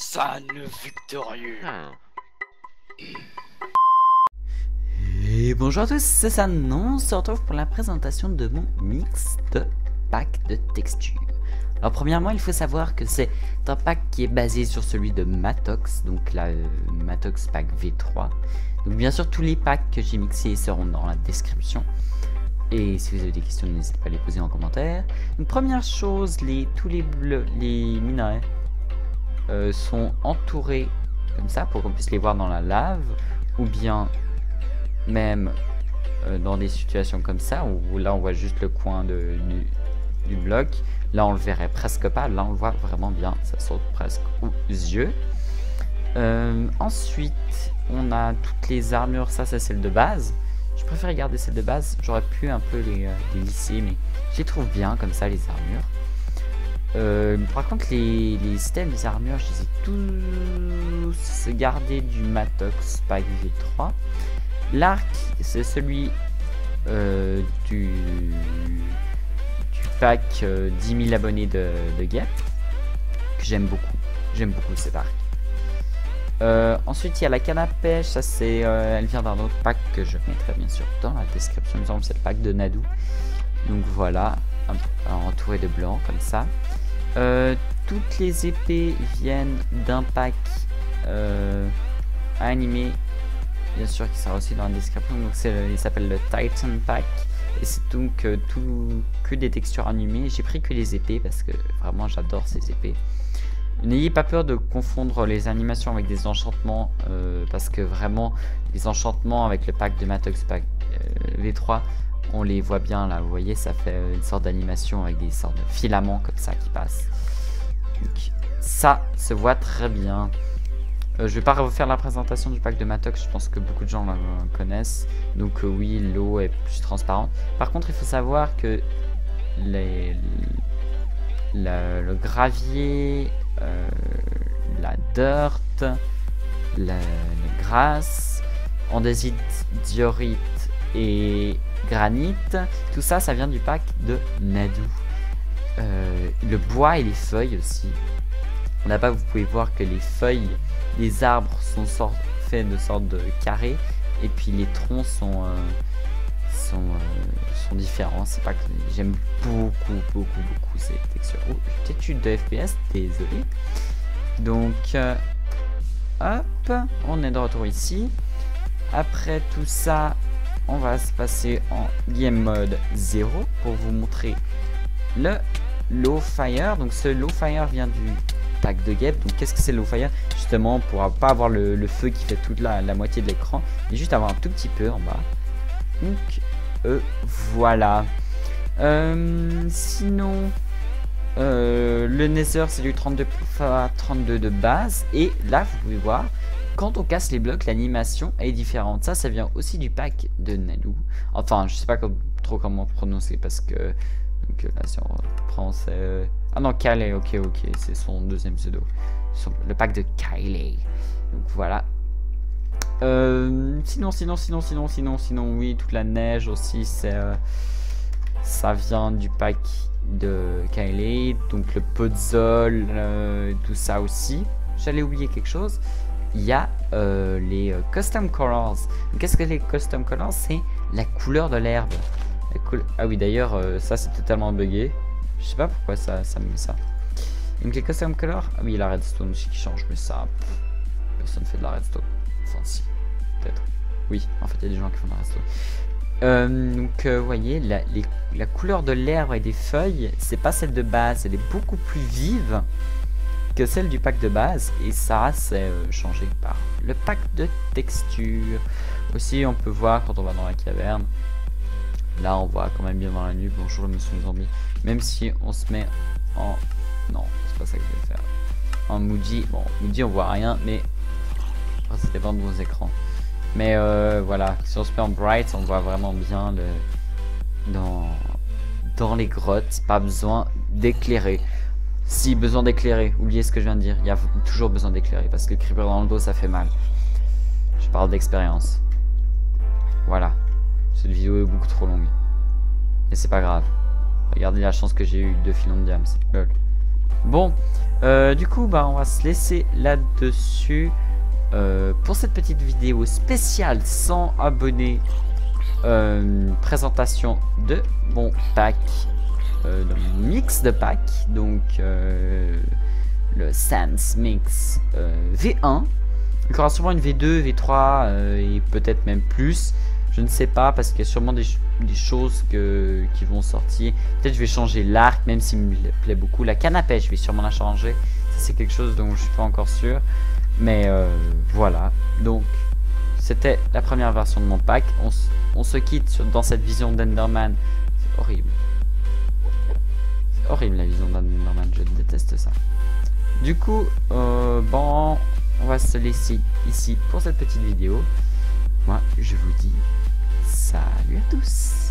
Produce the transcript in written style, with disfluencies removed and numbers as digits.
San victorieux. Et bonjour à tous, c'est San. On se retrouve pour la présentation de mon mix de pack de textures. Alors premièrement, il faut savoir que c'est un pack qui est basé sur celui de Matox, donc la Matox pack V3. Donc bien sûr, tous les packs que j'ai mixés seront dans la description. Et si vous avez des questions, n'hésitez pas à les poser en commentaire. Donc première chose, tous les minerais sont entourés comme ça pour qu'on puisse les voir dans la lave, ou bien même dans des situations comme ça où là on voit juste le coin du bloc. Là on le verrait presque pas, là on le voit vraiment bien, ça saute presque aux yeux. Ensuite on a toutes les armures, ça c'est celle de base. Je préfère garder celle de base, j'aurais pu un peu les lisser, mais je les trouve bien comme ça les armures. Par contre les systèmes des armures, je les ai tous gardés du Matox pack V3. L'arc c'est celui du pack 10 000 abonnés de Gep, que j'aime beaucoup cet arc. Ensuite il y a la canne à pêche, ça c'est elle vient d'un autre pack que je mettrai bien sûr dans la description, il me semble c'est le pack de Nadou. Donc voilà, entouré de blanc comme ça. Toutes les épées viennent d'un pack animé, bien sûr, qui sera aussi dans la description. Donc il s'appelle le Titan Pack et c'est donc que des textures animées. J'ai pris que les épées parce que vraiment j'adore ces épées. N'ayez pas peur de confondre les animations avec des enchantements, parce que vraiment les enchantements avec le pack de Matox pack V3, on les voit bien là, vous voyez, ça fait une sorte d'animation avec des sortes de filaments comme ça qui passent. Donc ça se voit très bien. Je vais pas refaire la présentation du pack de Matox, je pense que beaucoup de gens la connaissent. Donc oui, l'eau est plus transparente. Par contre, il faut savoir que le gravier, la dirt, le grasse, andésite, diorite et granit, tout ça, ça vient du pack de Nadou. Le bois et les feuilles aussi. Là-bas, vous pouvez voir que les feuilles des arbres sont faits de sorte de carrés, et puis les troncs sont différents. C'est pas que j'aime beaucoup ces textures. Oh, peut-être chute de FPS, désolé. Donc hop, on est de retour ici. Après tout ça, on va se passer en game mode 0 pour vous montrer le low fire. Donc ce low fire vient du pack de Gep. Donc qu'est-ce que c'est le low fire? Justement pour pas avoir le feu qui fait toute la moitié de l'écran, et juste avoir un tout petit peu en bas. Donc voilà. Sinon le Nether c'est du 32x32 de base, et là vous pouvez voir quand on casse les blocs l'animation est différente. Ça vient aussi du pack de Nadou. Enfin je sais pas trop comment prononcer parce que donc là si on reprend c'est ah non, Kylie, ok, c'est son deuxième pseudo. Le pack de Kylie. Donc voilà. Sinon, oui, toute la neige aussi, ça vient du pack de Kylie. Donc le puzzle, tout ça aussi. J'allais oublier quelque chose. Il y a les custom colors. Qu'est-ce que les custom colors? C'est la couleur de l'herbe. Ah oui, d'ailleurs, ça c'est totalement buggé. Je sais pas pourquoi ça me met ça. Donc les custom colors, ah oui, la redstone aussi qui change, mais ça, personne fait de la redstone. Enfin si, peut-être. Oui, en fait il y a des gens qui font de la redstone. Donc vous voyez, la couleur de l'herbe et des feuilles, c'est pas celle de base, elle est beaucoup plus vive que celle du pack de base, et ça c'est changé par le pack de texture. Aussi on peut voir quand on va dans la caverne. Là on voit quand même bien dans la nuit. Bonjour le monsieur zombie. Même si on se met en... Non, c'est pas ça que je vais faire. En Moody. Bon, Moody on voit rien, mais... Après, ça dépend de vos écrans. Mais voilà, si on se met en bright, on voit vraiment bien dans les grottes. Pas besoin d'éclairer. Si, besoin d'éclairer. Oubliez ce que je viens de dire. Il y a toujours besoin d'éclairer. Parce que creeper dans le dos, ça fait mal. Je parle d'expérience. Voilà. Cette vidéo est beaucoup trop longue. Mais c'est pas grave. Regardez la chance que j'ai eu de filons de diams. Lol. Bon, Du coup, bah, on va se laisser là-dessus pour cette petite vidéo spéciale 100 abonnés. Présentation de mon pack, de mon mix de pack, donc le Sans Mix V1. Il y aura sûrement une V2, V3 et peut-être même plus. Je ne sais pas parce qu'il y a sûrement des choses qui vont sortir. Peut-être je vais changer l'arc, même s'il me plaît beaucoup. La canne à pêche, je vais sûrement la changer. Ça c'est quelque chose dont je suis pas encore sûr. Mais voilà. Donc c'était la première version de mon pack. On se quitte dans cette vision d'Enderman. C'est horrible. C'est horrible la vision d'Enderman. Je déteste ça. Du coup, bon, on va se laisser ici pour cette petite vidéo. Moi, je vous dis salut à tous.